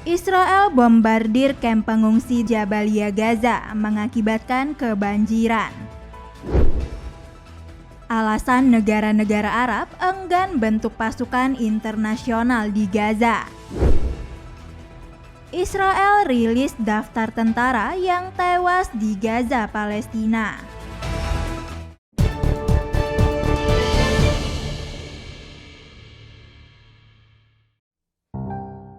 Israel bombardir kamp pengungsi Jabalia Gaza mengakibatkan kebanjiran. Alasan negara-negara Arab enggan bentuk pasukan internasional di Gaza. Israel rilis daftar tentara yang tewas di Gaza, Palestina.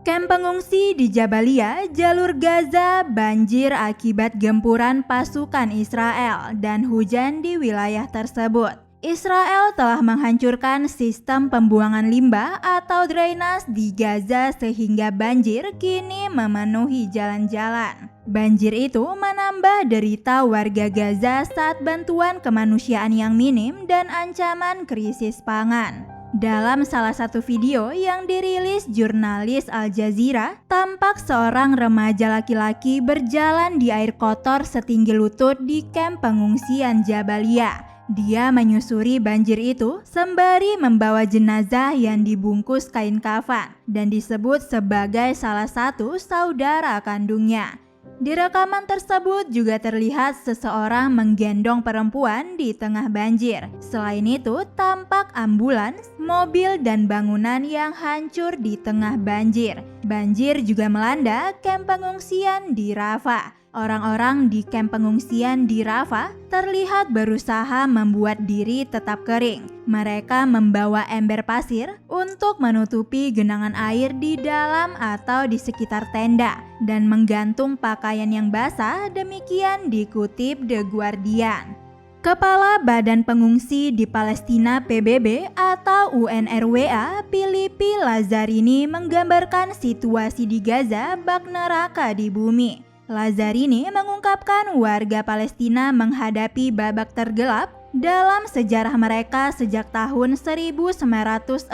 Kamp pengungsi di Jabalia, jalur Gaza banjir akibat gempuran pasukan Israel dan hujan di wilayah tersebut. Israel telah menghancurkan sistem pembuangan limbah atau drainase di Gaza sehingga banjir kini memenuhi jalan-jalan. Banjir itu menambah derita warga Gaza saat bantuan kemanusiaan yang minim dan ancaman krisis pangan. Dalam salah satu video yang dirilis jurnalis Al Jazeera, tampak seorang remaja laki-laki berjalan di air kotor setinggi lutut di kamp pengungsian Jabalia. Dia menyusuri banjir itu sembari membawa jenazah yang dibungkus kain kafan dan disebut sebagai salah satu saudara kandungnya. Di rekaman tersebut juga terlihat seseorang menggendong perempuan di tengah banjir. Selain itu, tampak ambulans, mobil, dan bangunan yang hancur di tengah banjir. Banjir juga melanda kamp pengungsian di Rafah. Orang-orang di kamp pengungsian di Rafah terlihat berusaha membuat diri tetap kering. Mereka membawa ember pasir untuk menutupi genangan air di dalam atau di sekitar tenda dan menggantung pakaian yang basah, demikian dikutip The Guardian. Kepala Badan Pengungsi di Palestina PBB atau UNRWA, Philippi Lazzarini menggambarkan situasi di Gaza bak neraka di bumi. Lazzarini mengungkapkan warga Palestina menghadapi babak tergelap dalam sejarah mereka sejak tahun 1948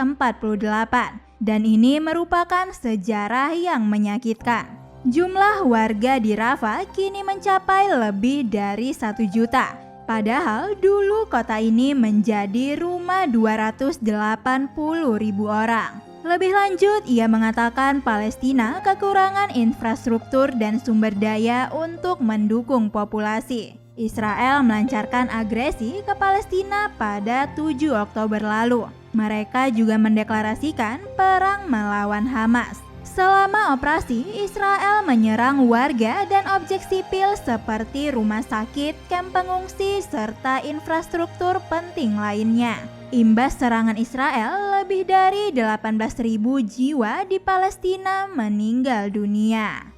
dan ini merupakan sejarah yang menyakitkan. Jumlah warga di Rafah kini mencapai lebih dari 1 juta. Padahal dulu kota ini menjadi rumah 280.000 orang. Lebih lanjut, ia mengatakan Palestina kekurangan infrastruktur dan sumber daya untuk mendukung populasi. Israel melancarkan agresi ke Palestina pada 7 Oktober lalu. Mereka juga mendeklarasikan perang melawan Hamas. Selama operasi, Israel menyerang warga dan objek sipil seperti rumah sakit, kamp pengungsi, serta infrastruktur penting lainnya. Imbas serangan Israel, lebih dari 18.000 jiwa di Palestina meninggal dunia.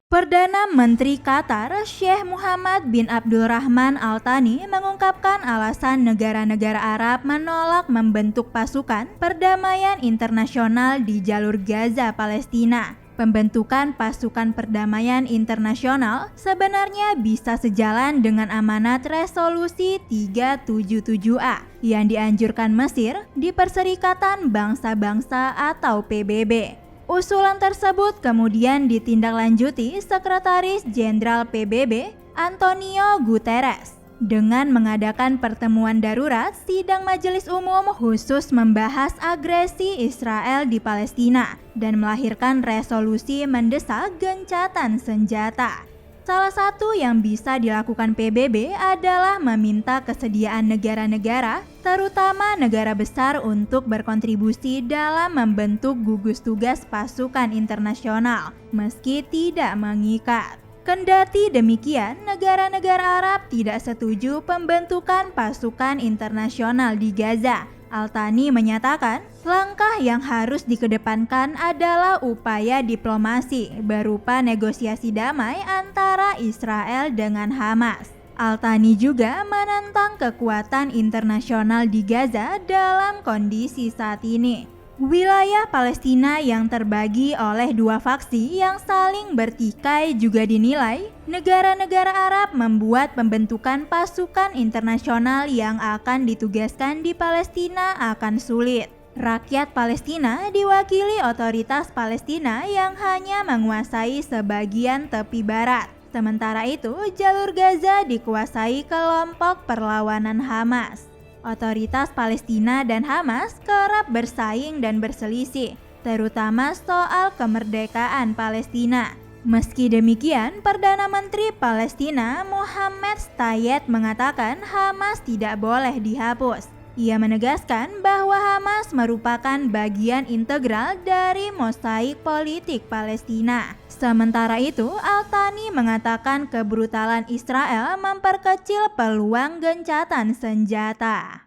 Perdana Menteri Qatar, Sheikh Muhammad bin Abdulrahman Al Thani mengungkapkan alasan negara-negara Arab menolak membentuk pasukan perdamaian internasional di jalur Gaza, Palestina. Pembentukan pasukan perdamaian internasional sebenarnya bisa sejalan dengan amanat resolusi 377A yang dianjurkan Mesir di Perserikatan Bangsa-Bangsa atau PBB. Usulan tersebut kemudian ditindaklanjuti Sekretaris Jenderal PBB Antonio Guterres dengan mengadakan pertemuan darurat sidang Majelis Umum khusus membahas agresi Israel di Palestina dan melahirkan resolusi mendesak gencatan senjata. Salah satu yang bisa dilakukan PBB adalah meminta kesediaan negara-negara, terutama negara besar untuk berkontribusi dalam membentuk gugus tugas pasukan internasional, meski tidak mengikat. Kendati demikian, negara-negara Arab tidak setuju pembentukan pasukan internasional di Gaza. Al Thani menyatakan, langkah yang harus dikedepankan adalah upaya diplomasi berupa negosiasi damai antara Israel dengan Hamas. Al Thani juga menentang kekuatan internasional di Gaza dalam kondisi saat ini. Wilayah Palestina yang terbagi oleh dua faksi yang saling bertikai juga dinilai negara-negara Arab membuat pembentukan pasukan internasional yang akan ditugaskan di Palestina akan sulit. Rakyat Palestina diwakili otoritas Palestina yang hanya menguasai sebagian tepi barat. Sementara itu, jalur Gaza dikuasai kelompok perlawanan Hamas. Otoritas Palestina dan Hamas kerap bersaing dan berselisih, terutama soal kemerdekaan Palestina. Meski demikian, Perdana Menteri Palestina Mohammed Shtayyed mengatakan Hamas tidak boleh dihapus. Ia menegaskan bahwa Hamas merupakan bagian integral dari mosaik politik Palestina. Sementara itu, Al-Thani mengatakan kebrutalan Israel memperkecil peluang gencatan senjata.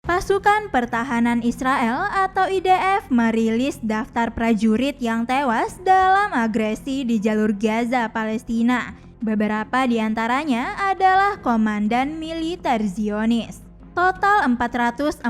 Pasukan Pertahanan Israel atau IDF merilis daftar prajurit yang tewas dalam agresi di jalur Gaza, Palestina. Beberapa di antaranya adalah komandan militer Zionis. Total 444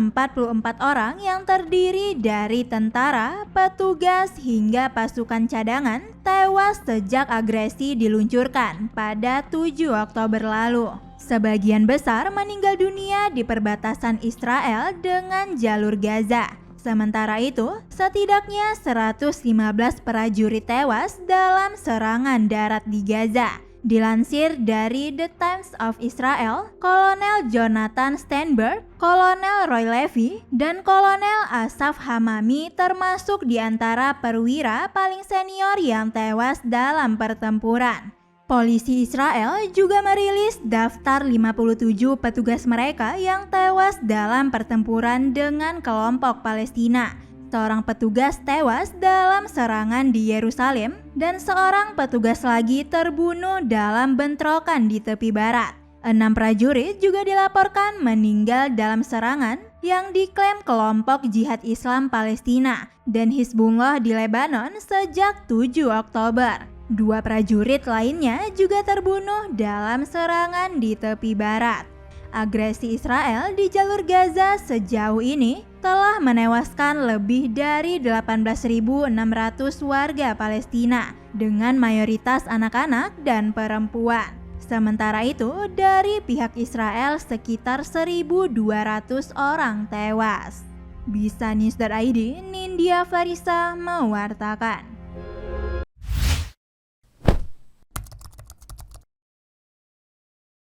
orang yang terdiri dari tentara, petugas, hingga pasukan cadangan tewas sejak agresi diluncurkan pada 7 Oktober lalu. Sebagian besar meninggal dunia di perbatasan Israel dengan jalur Gaza. Sementara itu, setidaknya 115 prajurit tewas dalam serangan darat di Gaza. Dilansir dari The Times of Israel, Kolonel Jonathan Steinberg, Kolonel Roy Levy, dan Kolonel Asaf Hamami termasuk di antara perwira paling senior yang tewas dalam pertempuran. Polisi Israel juga merilis daftar 57 petugas mereka yang tewas dalam pertempuran dengan kelompok Palestina. Seorang petugas tewas dalam serangan di Yerusalem dan seorang petugas lagi terbunuh dalam bentrokan di tepi barat. 6 prajurit juga dilaporkan meninggal dalam serangan yang diklaim kelompok Jihad Islam Palestina dan Hizbullah di Lebanon sejak 7 Oktober. 2 prajurit lainnya juga terbunuh dalam serangan di tepi barat. Agresi Israel di jalur Gaza sejauh ini telah menewaskan lebih dari 18.600 warga Palestina dengan mayoritas anak-anak dan perempuan. Sementara itu, dari pihak Israel sekitar 1.200 orang tewas. Bisa News.id, Nindya Farisa mewartakan.